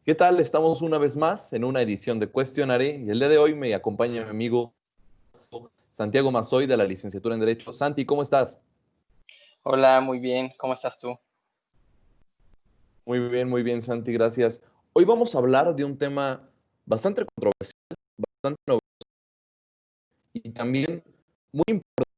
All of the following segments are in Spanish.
¿Qué tal? Estamos una vez más en una edición de Cuestionaré y el día de hoy me acompaña mi amigo Santiago Mazoy de la licenciatura en Derecho. Santi, ¿cómo estás? Hola, muy bien. ¿Cómo estás tú? Muy bien, Santi, gracias. Hoy vamos a hablar de un tema bastante controversial, bastante novedoso y también muy importante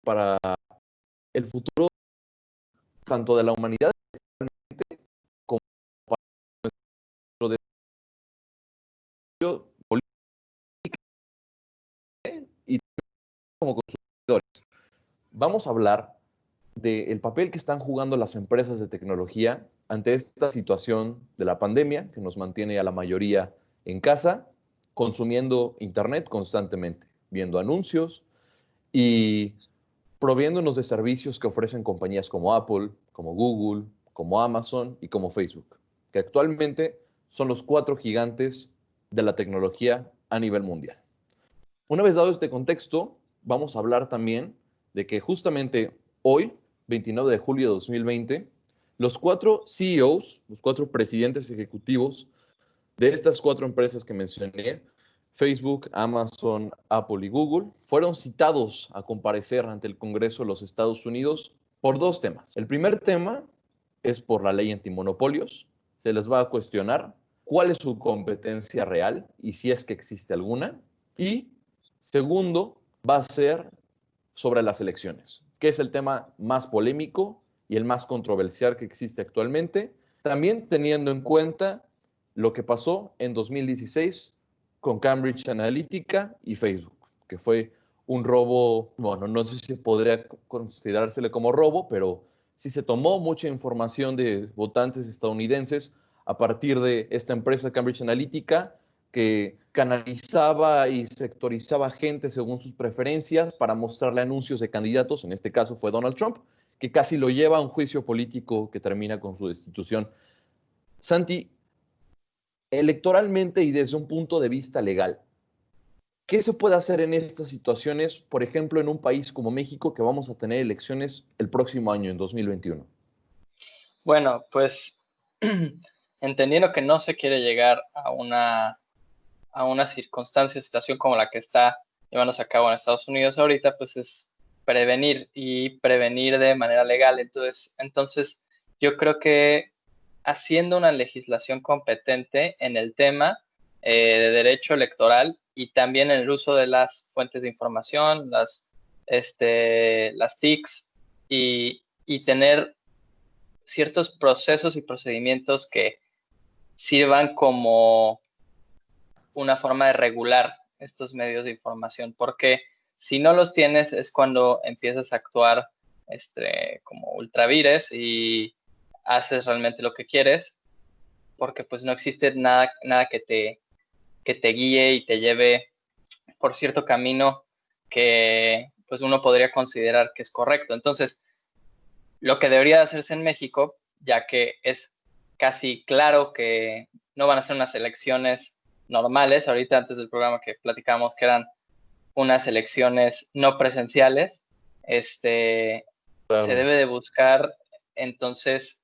para el futuro tanto de la humanidad como para nuestro desarrollo político y como consumidores. Vamos a hablar del papel que están jugando las empresas de tecnología ante esta situación de la pandemia que nos mantiene a la mayoría en casa, consumiendo Internet constantemente, viendo anuncios y proviéndonos de servicios que ofrecen compañías como Apple, como Google, como Amazon y como Facebook, que actualmente son los cuatro gigantes de la tecnología a nivel mundial. Una vez dado este contexto, vamos a hablar también de que justamente hoy, 29 de julio de 2020, los cuatro CEOs, los cuatro presidentes ejecutivos de estas cuatro empresas que mencioné, Facebook, Amazon, Apple y Google, fueron citados a comparecer ante el Congreso de los Estados Unidos por dos temas. El primer tema es por la ley antimonopolios. Se les va a cuestionar cuál es su competencia real y si es que existe alguna. Y segundo, va a ser sobre las elecciones, que es el tema más polémico y el más controversial que existe actualmente, también teniendo en cuenta lo que pasó en 2016 con Cambridge Analytica y Facebook, que fue un robo, bueno, no sé si podría considerársele como robo, pero sí se tomó mucha información de votantes estadounidenses a partir de esta empresa Cambridge Analytica que canalizaba y sectorizaba gente según sus preferencias para mostrarle anuncios de candidatos, en este caso fue Donald Trump, que casi lo lleva a un juicio político que termina con su destitución. Santi, electoralmente y desde un punto de vista legal, ¿qué se puede hacer en estas situaciones, por ejemplo, en un país como México que vamos a tener elecciones el próximo año, en 2021? Bueno, pues entendiendo que no se quiere llegar a una circunstancia, situación como la que está llevándose a cabo en Estados Unidos ahorita, pues es prevenir y prevenir de manera legal. Entonces yo creo que haciendo una legislación competente en el tema de derecho electoral y también en el uso de las fuentes de información, las TICs y tener ciertos procesos y procedimientos que sirvan como una forma de regular estos medios de información, porque si no los tienes es cuando empiezas a actuar como ultravires y haces realmente lo que quieres, porque pues no existe nada que te guíe y te lleve por cierto camino que pues uno podría considerar que es correcto. Entonces, lo que debería hacerse en México, ya que es casi claro que no van a ser unas elecciones normales, ahorita antes del programa que platicamos que eran unas elecciones no presenciales, se Claro. debe de buscar entonces,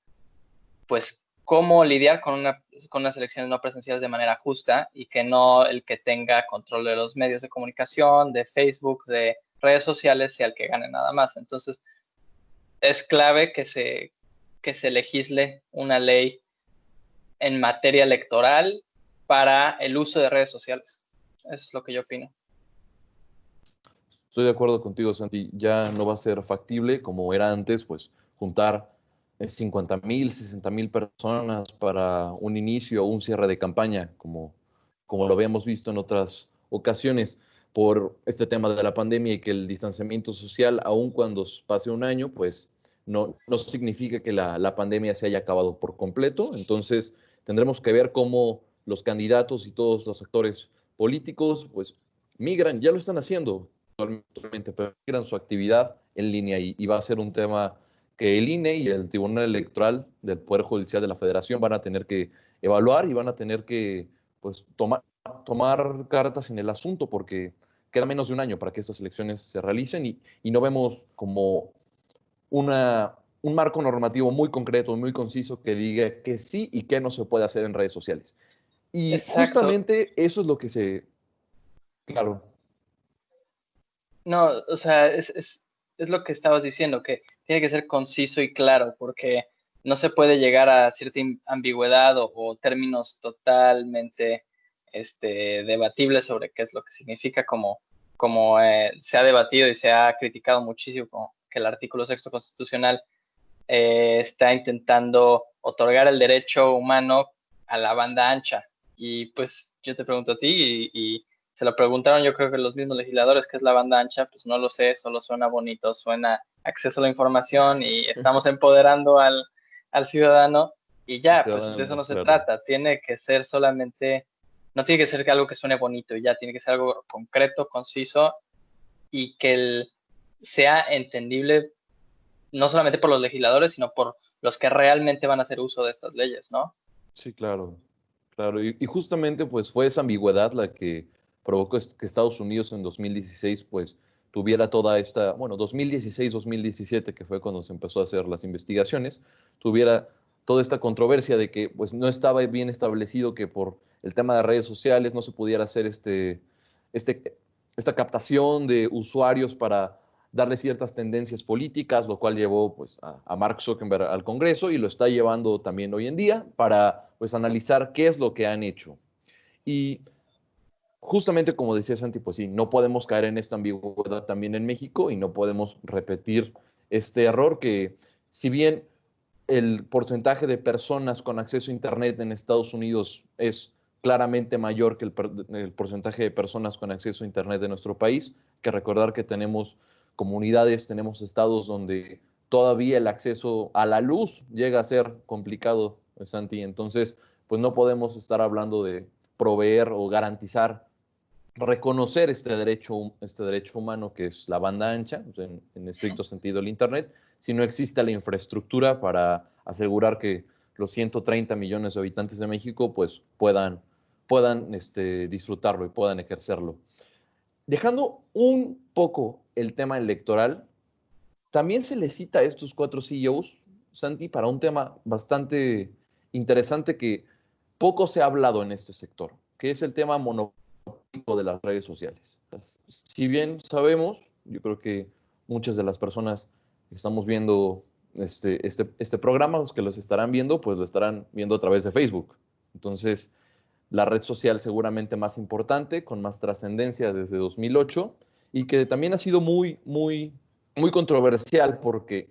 pues, cómo lidiar con unas elecciones no presenciales de manera justa y que no el que tenga control de los medios de comunicación, de Facebook, de redes sociales, sea el que gane nada más. Entonces, es clave que se legisle una ley en materia electoral para el uso de redes sociales. Eso es lo que yo opino. Estoy de acuerdo contigo, Santi. Ya no va a ser factible como era antes, pues juntar 50,000, 60,000 personas para un inicio o un cierre de campaña, como lo habíamos visto en otras ocasiones por este tema de la pandemia y que el distanciamiento social, aun cuando pase un año, pues no significa que la pandemia se haya acabado por completo. Entonces, tendremos que ver cómo los candidatos y todos los actores políticos, pues migran, ya lo están haciendo actualmente, pero migran su actividad en línea y va a ser un tema que el INE y el Tribunal Electoral del Poder Judicial de la Federación van a tener que evaluar y van a tener que pues, tomar cartas en el asunto porque queda menos de un año para que estas elecciones se realicen y no vemos como una un marco normativo muy concreto, muy conciso que diga que sí y qué no se puede hacer en redes sociales. Y Exacto. justamente eso es lo que claro, No, o sea, es lo que estabas diciendo, que tiene que ser conciso y claro, porque no se puede llegar a cierta ambigüedad o términos totalmente debatibles sobre qué es lo que significa, como se ha debatido y se ha criticado muchísimo, como que el artículo sexto constitucional está intentando otorgar el derecho humano a la banda ancha. Y pues yo te pregunto a ti y se lo preguntaron yo creo que los mismos legisladores qué es la banda ancha, pues no lo sé, solo suena bonito, suena acceso a la información y estamos empoderando al ciudadano y ya, pues de eso no se claro. trata, tiene que ser solamente, no tiene que ser algo que suene bonito y ya, tiene que ser algo concreto, conciso y que sea entendible no solamente por los legisladores, sino por los que realmente van a hacer uso de estas leyes, ¿no? Sí, claro, claro. Y justamente pues fue esa ambigüedad la que provocó que Estados Unidos en 2016 pues tuviera toda esta, bueno, 2016-2017, que fue cuando se empezó a hacer las investigaciones, tuviera toda esta controversia de que pues no estaba bien establecido que por el tema de redes sociales no se pudiera hacer este, esta captación de usuarios para darle ciertas tendencias políticas, lo cual llevó pues, a Mark Zuckerberg al Congreso y lo está llevando también hoy en día para pues, analizar qué es lo que han hecho. Y justamente como decía Santi, pues sí, no podemos caer en esta ambigüedad también en México y no podemos repetir este error que si bien el porcentaje de personas con acceso a Internet en Estados Unidos es claramente mayor que el porcentaje de personas con acceso a Internet de nuestro país. Hay que recordar que tenemos comunidades, tenemos estados donde todavía el acceso a la luz llega a ser complicado, Santi. Entonces, pues no podemos estar hablando de proveer o garantizar, reconocer este derecho humano que es la banda ancha, o sea, en estricto sentido el Internet, si no existe la infraestructura para asegurar que los 130 millones de habitantes de México pues puedan disfrutarlo y puedan ejercerlo. Dejando un poco el tema electoral, también se le cita a estos cuatro CEOs, Santi, para un tema bastante interesante que poco se ha hablado en este sector, que es el tema monopólico de las redes sociales. Si bien sabemos, yo creo que muchas de las personas que estamos viendo este programa, los que los estarán viendo, pues lo estarán viendo a través de Facebook. Entonces, la red social seguramente más importante, con más trascendencia desde 2008 y que también ha sido muy controversial porque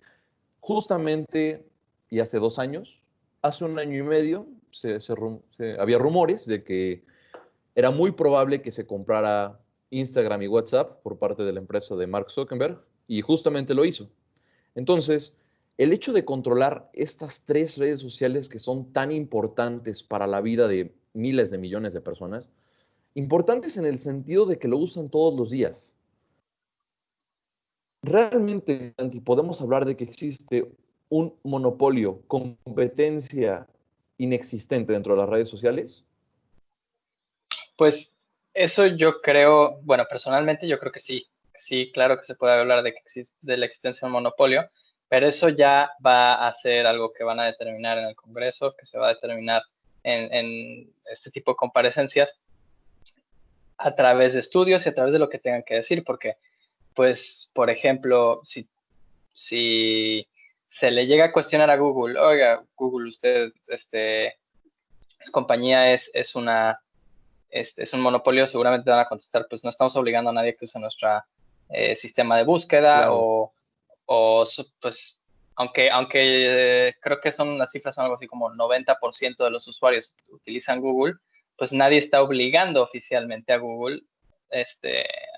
justamente, y hace 2 años, hace un año y medio, había rumores de que era muy probable que se comprara Instagram y WhatsApp por parte de la empresa de Mark Zuckerberg y justamente lo hizo. Entonces, el hecho de controlar estas tres redes sociales que son tan importantes para la vida de miles de millones de personas, importantes en el sentido de que lo usan todos los días. Realmente, Santi, podemos hablar de que existe un monopolio, competencia inexistente dentro de las redes sociales. Pues eso yo creo, bueno, personalmente yo creo que sí, sí, claro que se puede hablar de que existe, de la existencia de un monopolio, pero eso ya va a ser algo que van a determinar en el Congreso, que se va a determinar en este tipo de comparecencias a través de estudios y a través de lo que tengan que decir, porque, pues, por ejemplo, si se le llega a cuestionar a Google, oiga, Google, usted, su compañía es es un monopolio, seguramente van a contestar, pues no estamos obligando a nadie que use nuestro sistema de búsqueda Claro, pues, aunque creo que son las cifras son algo así como 90% de los usuarios utilizan Google, pues nadie está obligando oficialmente a Google,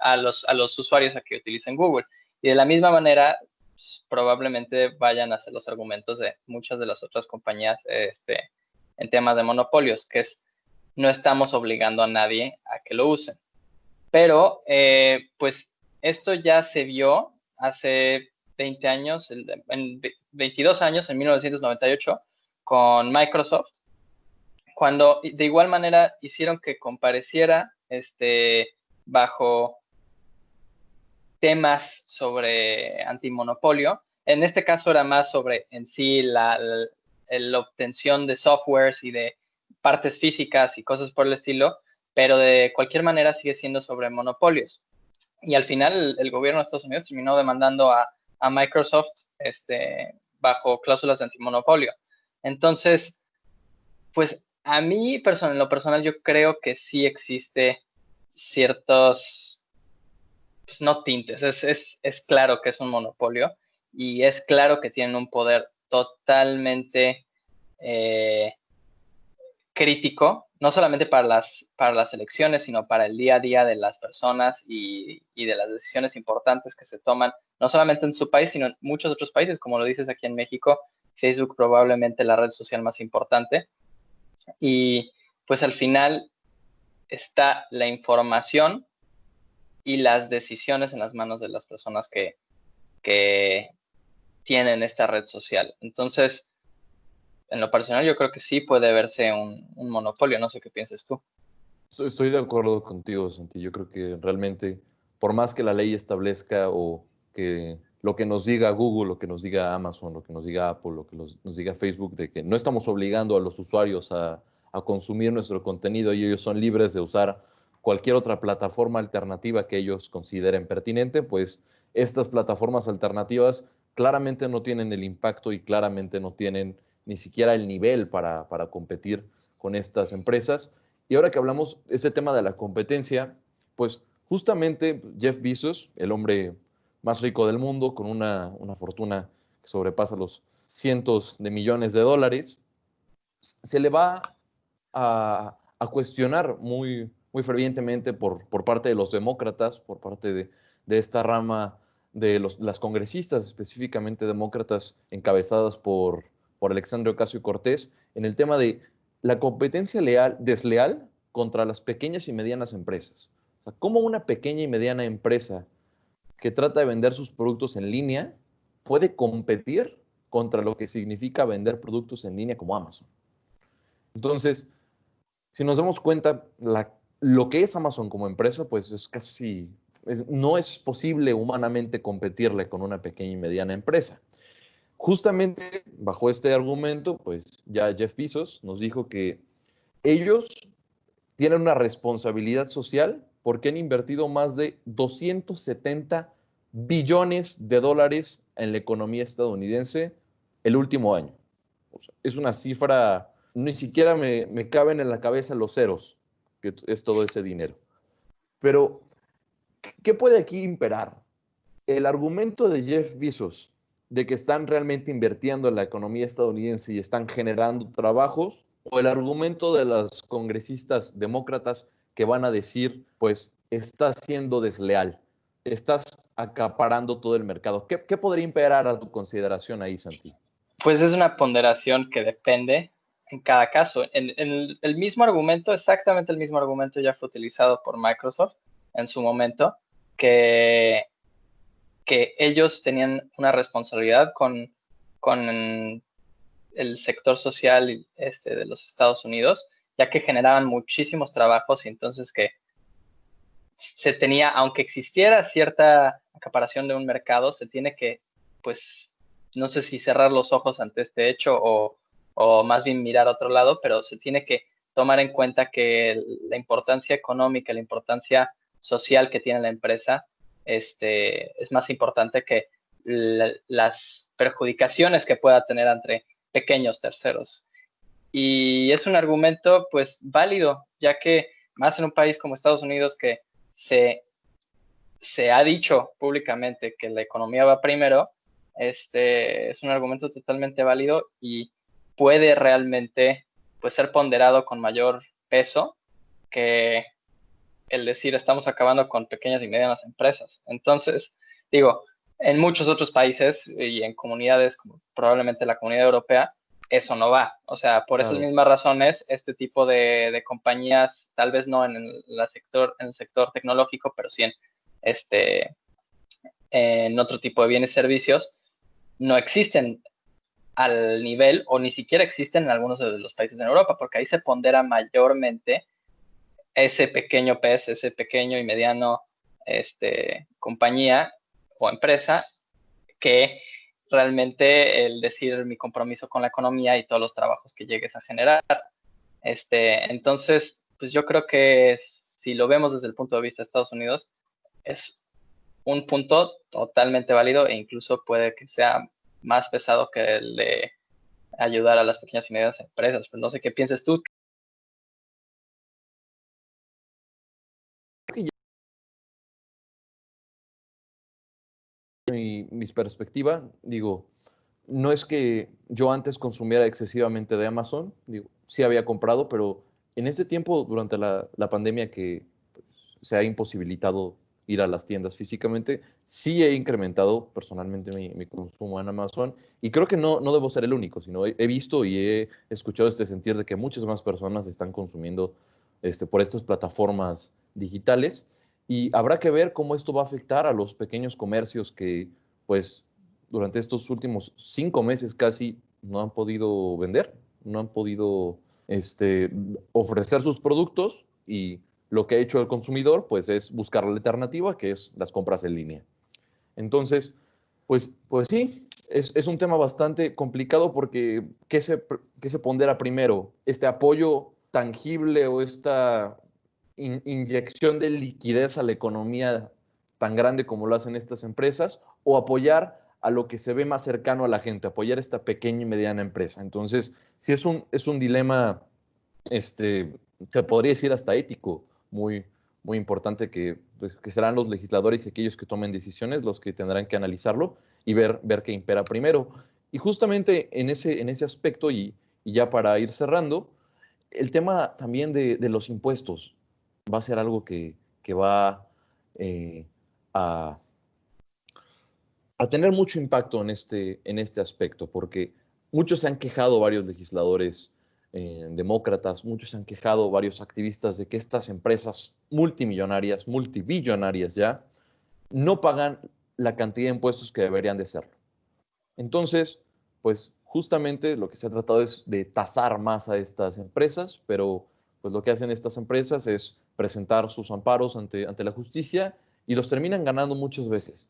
a los usuarios a que utilicen Google. Y de la misma manera, pues, probablemente vayan a ser los argumentos de muchas de las otras compañías en temas de monopolios, que es no estamos obligando a nadie a que lo usen. Pero, pues, esto ya se vio hace 20 años, en 22 años, en 1998, con Microsoft, cuando de igual manera hicieron que compareciera bajo temas sobre antimonopolio en este caso era más sobre en sí la obtención de softwares y de partes físicas y cosas por el estilo, pero de cualquier manera sigue siendo sobre monopolios. Y al final el gobierno de Estados Unidos terminó demandando a Microsoft bajo cláusulas de antimonopolio. Entonces, pues a mí en lo personal yo creo que sí existe ciertos, pues no tintes, es claro que es un monopolio y es claro que tienen un poder totalmente crítico, no solamente para las elecciones, sino para el día a día de las personas y de las decisiones importantes que se toman, no solamente en su país, sino en muchos otros países, como lo dices aquí en México, Facebook probablemente la red social más importante. Y pues al final está la información y las decisiones en las manos de las personas que tienen esta red social. Entonces, en lo personal, yo creo que sí puede verse un monopolio. No sé qué piensas tú. Estoy de acuerdo contigo, Santi. Yo creo que realmente, por más que la ley establezca o que lo que nos diga Google, lo que nos diga Amazon, lo que nos diga Apple, lo que nos diga Facebook, de que no estamos obligando a los usuarios a consumir nuestro contenido y ellos son libres de usar cualquier otra plataforma alternativa que ellos consideren pertinente, pues estas plataformas alternativas claramente no tienen el impacto y claramente no tienen ni siquiera el nivel para competir con estas empresas. Y ahora que hablamos de ese tema de la competencia, pues justamente Jeff Bezos, el hombre más rico del mundo, con una fortuna que sobrepasa los cientos de millones de dólares, se le va a cuestionar muy fervientemente por parte de los demócratas, por parte de esta rama de las congresistas, específicamente demócratas encabezadas por Alexandria Ocasio-Cortez, en el tema de la competencia desleal contra las pequeñas y medianas empresas. O sea, ¿cómo una pequeña y mediana empresa que trata de vender sus productos en línea puede competir contra lo que significa vender productos en línea como Amazon? Entonces, si nos damos cuenta, lo que es Amazon como empresa, pues es casi, no es posible humanamente competirle con una pequeña y mediana empresa. Justamente bajo este argumento, pues ya Jeff Bezos nos dijo que ellos tienen una responsabilidad social porque han invertido más de 270 billones de dólares en la economía estadounidense el último año. O sea, es una cifra, ni siquiera me caben en la cabeza los ceros, que es todo ese dinero. Pero, ¿qué puede aquí imperar? El argumento de Jeff Bezos de que están realmente invirtiendo en la economía estadounidense y están generando trabajos, o el argumento de las congresistas demócratas que van a decir, pues, estás siendo desleal, estás acaparando todo el mercado. ¿Qué podría imperar a tu consideración ahí, Santi? Pues es una ponderación que depende en cada caso. El mismo argumento, exactamente el mismo argumento ya fue utilizado por Microsoft en su momento, que ellos tenían una responsabilidad con el sector social de los Estados Unidos, ya que generaban muchísimos trabajos y entonces que se tenía, aunque existiera cierta acaparación de un mercado, se tiene que, pues, no sé si cerrar los ojos ante este hecho o más bien mirar a otro lado, pero se tiene que tomar en cuenta que la importancia económica, la importancia social que tiene la empresa, es más importante que las perjudicaciones que pueda tener entre pequeños terceros. Y es un argumento, pues, válido, ya que más en un país como Estados Unidos que se, se ha dicho públicamente que la economía va primero, es un argumento totalmente válido y puede realmente, pues, ser ponderado con mayor peso que el decir estamos acabando con pequeñas y medianas empresas. Entonces, digo, en muchos otros países y en comunidades como probablemente la comunidad europea, eso no va. O sea, por esas Claro. mismas razones, este tipo de compañías, tal vez no en el sector tecnológico, pero sí en otro tipo de bienes y servicios, no existen al nivel o ni siquiera existen en algunos de los países en Europa, porque ahí se pondera mayormente ese pequeño pez, ese pequeño y mediano compañía o empresa que realmente el decir mi compromiso con la economía y todos los trabajos que llegues a generar. Entonces, pues yo creo que si lo vemos desde el punto de vista de Estados Unidos, es un punto totalmente válido e incluso puede que sea más pesado que el de ayudar a las pequeñas y medianas empresas. Pues no sé qué piensas tú. Mis perspectiva, digo, no es que yo antes consumiera excesivamente de Amazon, digo, sí había comprado, pero en este tiempo, durante la pandemia que pues, se ha imposibilitado ir a las tiendas físicamente, sí he incrementado personalmente mi consumo en Amazon y creo que no debo ser el único, sino he visto y he escuchado este sentir de que muchas más personas están consumiendo por estas plataformas digitales y habrá que ver cómo esto va a afectar a los pequeños comercios que pues durante estos últimos 5 meses casi no han podido vender, no han podido ofrecer sus productos y lo que ha hecho el consumidor pues es buscar la alternativa que es las compras en línea. Entonces, pues sí, es un tema bastante complicado porque ¿qué se pondera primero? ¿Este apoyo tangible o esta inyección de liquidez a la economía tan grande como lo hacen estas empresas? ¿O apoyar a lo que se ve más cercano a la gente, apoyar esta pequeña y mediana empresa? Entonces, sí es un dilema, que podría decir hasta ético, muy importante pues, que serán los legisladores y aquellos que tomen decisiones los que tendrán que analizarlo y ver qué impera primero. Y justamente en ese aspecto, y ya para ir cerrando, el tema también de los impuestos va a ser algo que va eh, a, a tener mucho impacto en este aspecto, porque muchos se han quejado, varios legisladores demócratas, muchos se han quejado, varios activistas, de que estas empresas multimillonarias, multibillonarias ya, no pagan la cantidad de impuestos que deberían de serlo. Entonces, pues justamente lo que se ha tratado es de tasar más a estas empresas, pero pues lo que hacen estas empresas es presentar sus amparos ante la justicia y los terminan ganando muchas veces.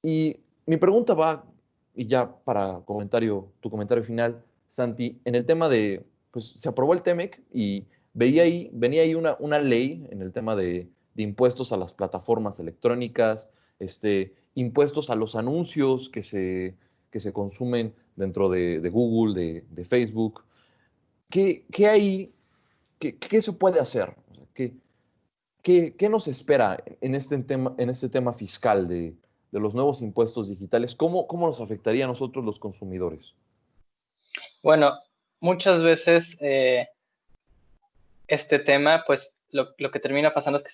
Y mi pregunta va, y ya para tu comentario final, Santi, en el tema de, pues se aprobó el TEMEC y venía ahí una ley en el tema de impuestos a las plataformas electrónicas, impuestos a los anuncios que se consumen dentro de Google, de Facebook. ¿Qué hay, qué se puede hacer? O sea, ¿qué nos espera en este tema fiscal de los nuevos impuestos digitales? ¿Cómo nos afectaría a nosotros los consumidores? Bueno, muchas veces este tema, pues lo que termina pasando es que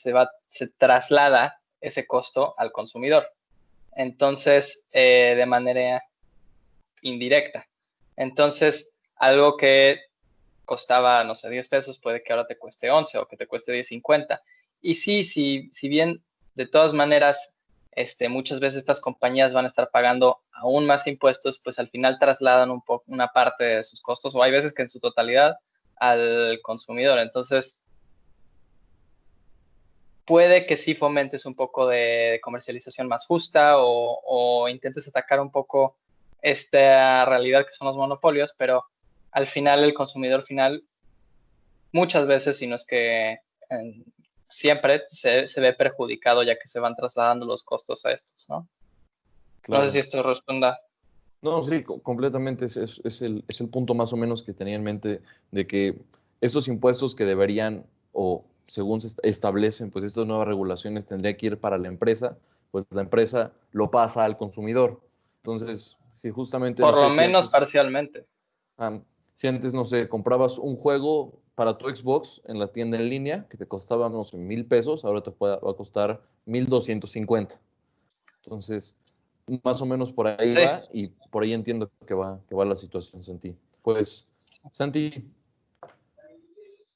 se traslada ese costo al consumidor. Entonces, de manera indirecta. Entonces, algo que costaba, no sé, 10 pesos, puede que ahora te cueste 11 o que te cueste 10.50. Y sí, si bien de todas maneras, muchas veces estas compañías van a estar pagando aún más impuestos, pues al final trasladan un poco una parte de sus costos, o hay veces que en su totalidad, al consumidor. Entonces, puede que sí fomentes un poco de comercialización más justa o intentes atacar un poco esta realidad que son los monopolios, pero al final el consumidor final muchas veces, si no es que siempre se ve perjudicado ya que se van trasladando los costos a estos, ¿no? No sé si Claro. esto responda. No, sí, completamente es el punto más o menos que tenía en mente de que estos impuestos que deberían, o según se establecen, pues estas nuevas regulaciones tendría que ir para la empresa, pues la empresa lo pasa al consumidor. Entonces, si justamente, no Por lo sé, menos parcialmente. si antes, no sé, comprabas un juego para tu Xbox en la tienda en línea que te costaba, no sé, 1,000 pesos, ahora va a costar 1,250. Entonces, más o menos por ahí Sí, va y por ahí entiendo que va la situación, Santi. Pues, Santi,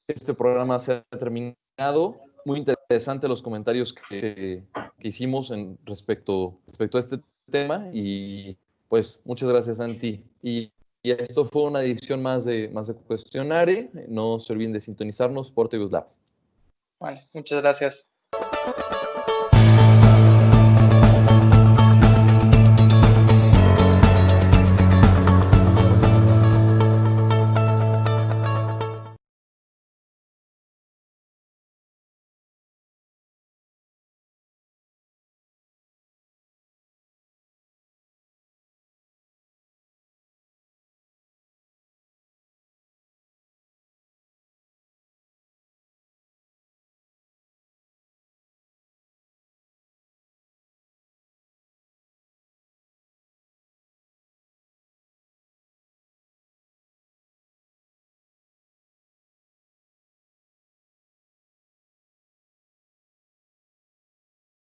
este programa se ha terminado. Muy interesante los comentarios que hicimos respecto a este tema y pues muchas gracias, Santi. Y esto fue una edición más de Cuestionare. No se olviden de sintonizarnos por TV Lab. vale, muchas gracias.